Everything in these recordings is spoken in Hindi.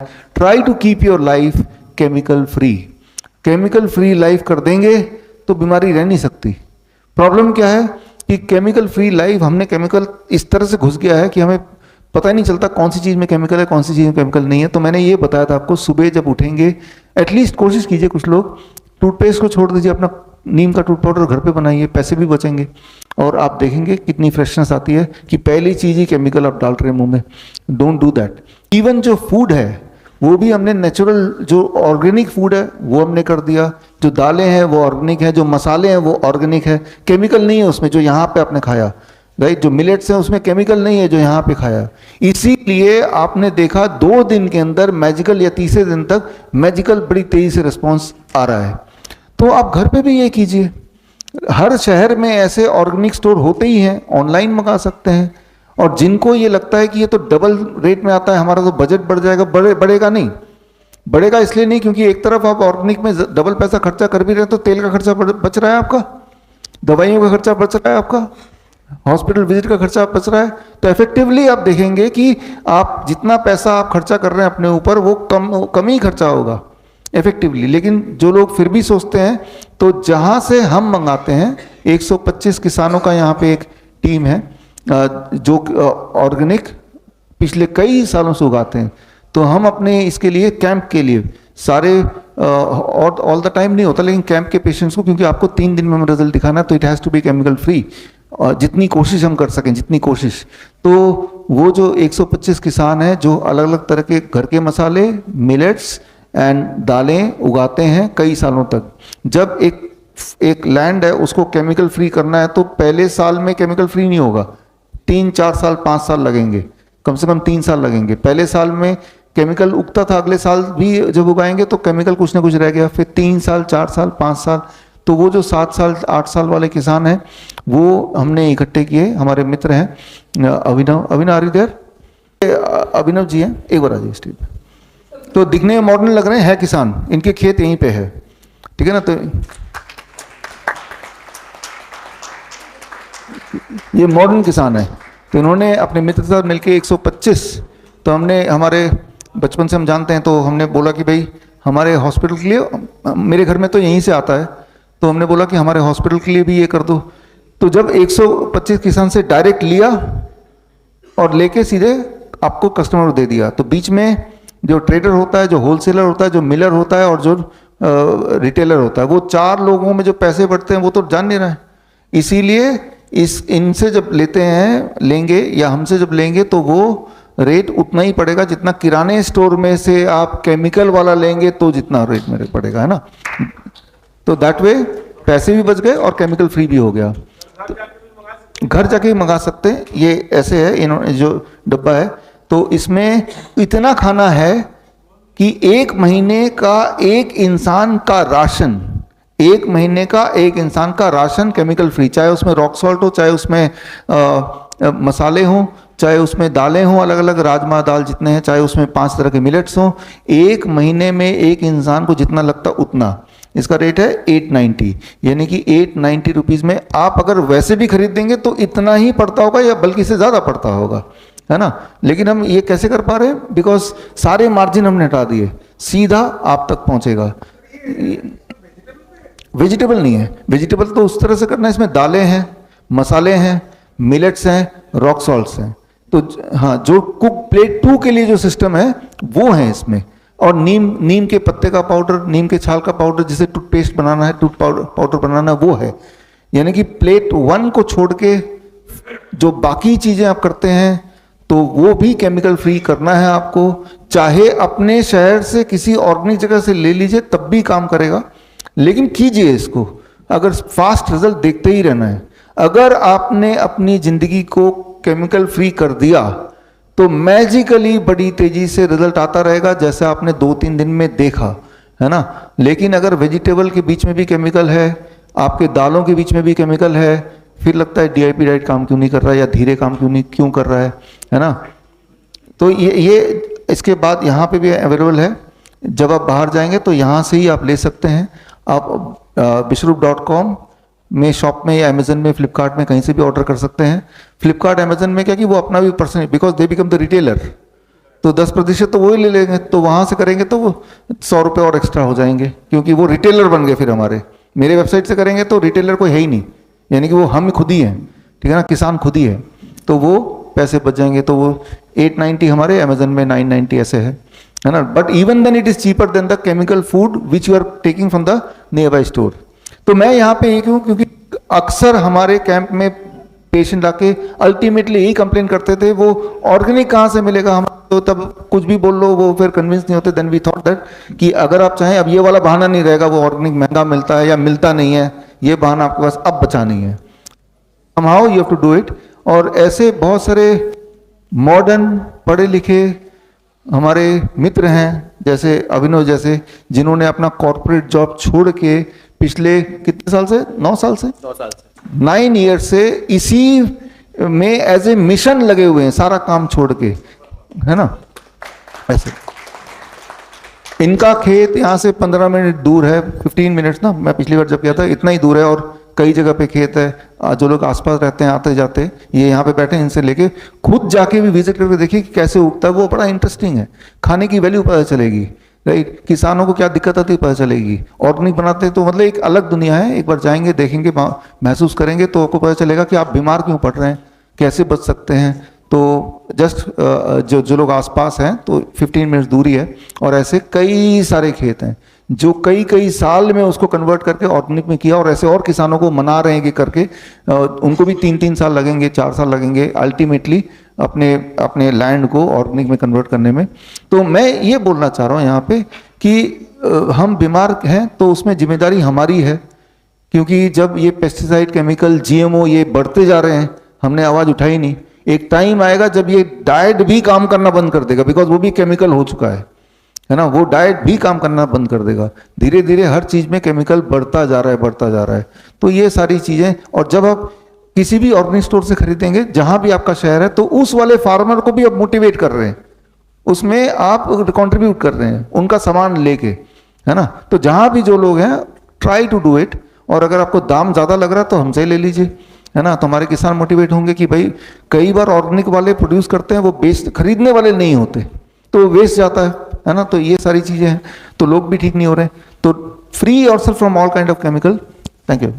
Try to keep your life chemical free. Chemical free life कर देंगे तो बीमारी रह नहीं सकती। प्रॉब्लम क्या है कि केमिकल फ्री लाइफ, हमने केमिकल इस तरह से घुस गया है कि हमें पता ही नहीं चलता कौन सी चीज़ में केमिकल है, कौन सी चीज़ में केमिकल नहीं है। तो मैंने ये बताया था आपको, सुबह जब उठेंगे एटलीस्ट कोशिश कीजिए, कुछ लोग टूथपेस्ट को छोड़ दीजिए, अपना नीम का टूथ पाउडर घर पे बनाइए, पैसे भी बचेंगे और आप देखेंगे कितनी फ्रेशनेस आती है कि पहली चीज़ ही केमिकल आप डाल रहे हैं मुंह में। Don't do that. इवन जो फूड है वो भी हमने नेचुरल, जो ऑर्गेनिक फूड है वो हमने कर दिया, जो दालें हैं वो ऑर्गेनिक है, जो मसाले हैं वो ऑर्गेनिक है, केमिकल नहीं है उसमें जो यहाँ पे आपने खाया, राइट। जो मिलेट्स हैं उसमें केमिकल नहीं है जो यहाँ पे खाया। इसीलिए आपने देखा 2 दिन के अंदर मैजिकल, या तीसरे दिन तक मैजिकल बड़ी तेजी से रिस्पॉन्स आ रहा है। तो आप घर पे भी ये कीजिए। हर शहर में ऐसे ऑर्गेनिक स्टोर होते ही हैं, ऑनलाइन मंगा सकते हैं। और जिनको ये लगता है कि ये तो डबल रेट में आता है, हमारा तो बजट बढ़ जाएगा, बढ़ेगा नहीं। बढ़ेगा इसलिए नहीं क्योंकि एक तरफ आप ऑर्गेनिक में डबल पैसा खर्चा कर भी रहे हैं, तो तेल का खर्चा बच रहा है आपका, दवाइयों का खर्चा बच रहा है आपका, हॉस्पिटल विजिट का खर्चा बच रहा है। तो इफेक्टिवली आप देखेंगे कि आप जितना पैसा आप खर्चा कर रहे हैं अपने ऊपर, वो कम ही खर्चा होगा इफेक्टिवली। लेकिन जो लोग फिर भी सोचते हैं, तो जहाँ से हम मंगाते हैं, 125 किसानों का यहाँ पे एक टीम है जो ऑर्गेनिक पिछले कई सालों से उगाते हैं। तो हम अपने इसके लिए कैंप के लिए सारे ऑल द टाइम नहीं होता, लेकिन कैंप के पेशेंट्स को, क्योंकि आपको 3 दिन में रिजल्ट दिखाना है, तो it has to be chemical free. जितनी कोशिश हम कर सकें, जितनी कोशिश। तो वो जो 125 किसान हैं जो अलग अलग तरह के घर के मसाले, मिलेट्स एंड दालें उगाते हैं कई सालों तक। जब एक लैंड है उसको केमिकल फ्री करना है, तो पहले साल में केमिकल फ्री नहीं होगा, 3-4 साल 5 साल लगेंगे, कम से कम 3 साल लगेंगे। पहले साल में केमिकल उगता था, अगले साल भी जब उगाएंगे तो केमिकल कुछ ना कुछ रह गया, फिर 3 साल 4 साल 5 साल। तो वो जो 7 साल 8 साल वाले किसान हैं वो हमने इकट्ठे किए। हमारे मित्र हैं अभिनव आरिदेर, अभिनव जी हैं, एक बार आ जाइए स्टेज पे। तो दिखने में मॉडर्न लग रहे हैं, किसान, इनके खेत यहीं पे है, ठीक है ना। तो ये मॉडर्न किसान है। तो इन्होंने अपने मित्र के साथ मिलकर 125, तो हमने, हमारे बचपन से हम जानते हैं, तो हमने बोला कि भाई हमारे हॉस्पिटल के लिए, मेरे घर में तो यहीं से आता है, तो हमने बोला कि हमारे हॉस्पिटल के लिए भी ये कर दो। तो जब 125 किसान से डायरेक्ट लिया और लेके सीधे आपको कस्टमर को दे दिया, तो बीच में जो ट्रेडर होता है, जो होलसेलर होता है, जो मिलर होता है और जो रिटेलर होता है, वो 4 लोगों में जो पैसे बढ़ते हैं वो तो जान नहीं रहा है। इसीलिए इनसे जब लेंगे या हमसे जब लेंगे, तो वो रेट उतना ही पड़ेगा जितना किराने स्टोर में से आप केमिकल वाला लेंगे तो जितना रेट में पड़ेगा, है ना। तो दैट वे पैसे भी बच गए और केमिकल फ्री भी हो गया। तो घर जाके मंगा सकते हैं। ये ऐसे है, इन्होंने जो डब्बा है, तो इसमें इतना खाना है कि 1 महीने का एक इंसान का राशन, 1 महीने का एक इंसान का राशन केमिकल फ्री, चाहे उसमें रॉक सॉल्ट हो, चाहे उसमें मसाले हों, चाहे उसमें दालें हों, अलग अलग राजमा दाल जितने हैं, चाहे उसमें 5 तरह के मिलेट्स हों। 1 महीने में एक इंसान को जितना लगता उतना। इसका रेट है 890, यानी कि 890 रुपीज़ में आप अगर वैसे भी खरीद देंगे तो इतना ही पड़ता होगा, या बल्कि इससे ज़्यादा पड़ता होगा, है ना। लेकिन हम ये कैसे कर पा रहे हैं, बिकॉज सारे मार्जिन हमने हटा दिए, सीधा आप तक पहुँचेगा। वेजिटेबल नहीं है, वेजिटेबल तो उस तरह से करना है, इसमें दालें हैं, मसाले हैं, मिलेट्स हैं, रॉक सॉल्ट्स हैं। तो हाँ, जो कुक प्लेट 2 के लिए जो सिस्टम है वो है इसमें। और नीम के पत्ते का पाउडर, नीम के छाल का पाउडर, जिसे टूथपेस्ट बनाना है, टूथ पाउडर बनाना, वो है। यानी कि प्लेट 1 को छोड़ के जो बाकी चीज़ें आप करते हैं, तो वो भी केमिकल फ्री करना है आपको। चाहे अपने शहर से किसी ऑर्गेनिक जगह से ले लीजिए, तब भी काम करेगा, लेकिन कीजिए इसको। अगर फास्ट रिजल्ट देखते ही रहना है, अगर आपने अपनी जिंदगी को केमिकल फ्री कर दिया, तो मैजिकली बड़ी तेजी से रिजल्ट आता रहेगा, जैसे आपने 2-3 दिन में देखा, है ना। लेकिन अगर वेजिटेबल के बीच में भी केमिकल है, आपके दालों के बीच में भी केमिकल है, फिर लगता है डीआईपी डाइट काम क्यों नहीं कर रहा है, या धीरे काम क्यों कर रहा है ना। तो ये इसके बाद यहाँ पे भी अवेलेबल है। जब आप बाहर जाएंगे तो यहाँ से ही आप ले सकते हैं। आप विश्वरूप.com में, शॉप में, या अमेजन में, फ्लिपकार्ट में, कहीं से भी ऑर्डर कर सकते हैं। फ्लिपकार्ट अमेजन में क्या कि वो अपना भी person, because they become the retailer, तो 10% तो वो ही ले लेंगे, तो वहाँ से करेंगे तो वो 100 रुपये और एक्स्ट्रा हो जाएंगे, क्योंकि वो रिटेलर बन गए फिर हमारे। मेरे वेबसाइट से करेंगे तो रिटेलर कोई है ही नहीं, यानी कि वो हम खुद ही हैं, ठीक है ना, किसान खुद ही है, तो वो पैसे बच जाएंगे। तो वो 890 हमारे, अमेजन में 990 ऐसे है ना। But even then it is cheaper than the chemical food which you are taking from the nearby store. तो मैं यहाँ पे एक हूँ क्योंकि अक्सर हमारे कैंप में पेशेंट आके अल्टीमेटली यही कंप्लेन करते थे, वो ऑर्गेनिक कहाँ से मिलेगा, हम तो तब कुछ भी बोल लो वो फिर कन्विंस नहीं होते। देन वी थॉट दैट कि अगर आप चाहें, अब ये वाला बहाना नहीं रहेगा वो ऑर्गेनिक महंगा मिलता है या मिलता नहीं है, ये बहाना आपके पास अब बचा नहीं है, somehow you have to do it। और ऐसे बहुत सारे मॉडर्न पढ़े लिखे हमारे मित्र हैं, जैसे अभिनव जैसे, जिन्होंने अपना कॉर्पोरेट जॉब छोड़ के पिछले कितने साल से, 9 साल से 9 ईयर से इसी में एज ए मिशन लगे हुए हैं, सारा काम छोड़ के, है ना। ऐसे इनका खेत यहाँ से 15 मिनट दूर है, 15 मिनट्स ना, मैं पिछली बार जब गया था इतना ही दूर है, और कई जगह पे खेत है। जो लोग आसपास रहते हैं आते जाते, ये यहाँ पे बैठे हैं, इनसे लेके खुद जाके भी विजिट करके देखिए कि कैसे उगता है, वो बड़ा इंटरेस्टिंग है। खाने की वैल्यू पता चलेगी, राइट, किसानों को क्या दिक्कत आती है पता चलेगी। ऑर्गेनिक बनाते हैं तो मतलब एक अलग दुनिया है, एक बार जाएंगे देखेंगे महसूस करेंगे तो आपको पता चलेगा कि आप बीमार क्यों पड़ रहे हैं, कैसे बच सकते हैं। तो जस्ट जो लोग आसपास हैं तो 15 मिनट्स दूरी है, और ऐसे कई सारे खेत हैं जो कई साल में उसको कन्वर्ट करके ऑर्गेनिक में किया, और ऐसे और किसानों को मना रहे हैं कि करके उनको भी 3-3 साल लगेंगे, 4 साल लगेंगे अल्टीमेटली अपने लैंड को ऑर्गेनिक में कन्वर्ट करने में। तो मैं ये बोलना चाह रहा हूँ यहाँ पे कि हम बीमार हैं तो उसमें जिम्मेदारी हमारी है, क्योंकि जब ये पेस्टिसाइड, केमिकल, जीएमओ ये बढ़ते जा रहे हैं, हमने आवाज़ उठाई नहीं। एक टाइम आएगा जब ये डाइट भी काम करना बंद कर देगा, बिकॉज वो भी केमिकल हो चुका है ना, वो डाइट भी काम करना बंद कर देगा। धीरे धीरे हर चीज में केमिकल बढ़ता जा रहा है। तो ये सारी चीजें, और जब आप किसी भी ऑर्गेनिक स्टोर से खरीदेंगे जहां भी आपका शहर है, तो उस वाले फार्मर को भी आप मोटिवेट कर रहे हैं, उसमें आप कंट्रीब्यूट कर रहे हैं उनका सामान लेके, है ना। तो जहां भी जो लोग हैं, ट्राई टू डू इट। और अगर आपको दाम ज्यादा लग रहा है तो हमसे ले लीजिए, है ना। तो हमारे किसान मोटिवेट होंगे कि भाई कई बार ऑर्गेनिक वाले प्रोड्यूस करते हैं, वो बेच खरीदने वाले नहीं होते, तो वेस्ट जाता है ना। तो ये सारी चीजें हैं, तो लोग भी ठीक नहीं हो रहे। तो free yourself from all kind of chemical. Thank you.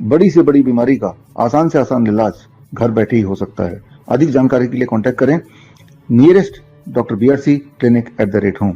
बड़ी से बड़ी बीमारी का आसान से आसान इलाज घर बैठे ही हो सकता है। अधिक जानकारी के लिए कांटेक्ट करें nearest doctor BRC clinic @home।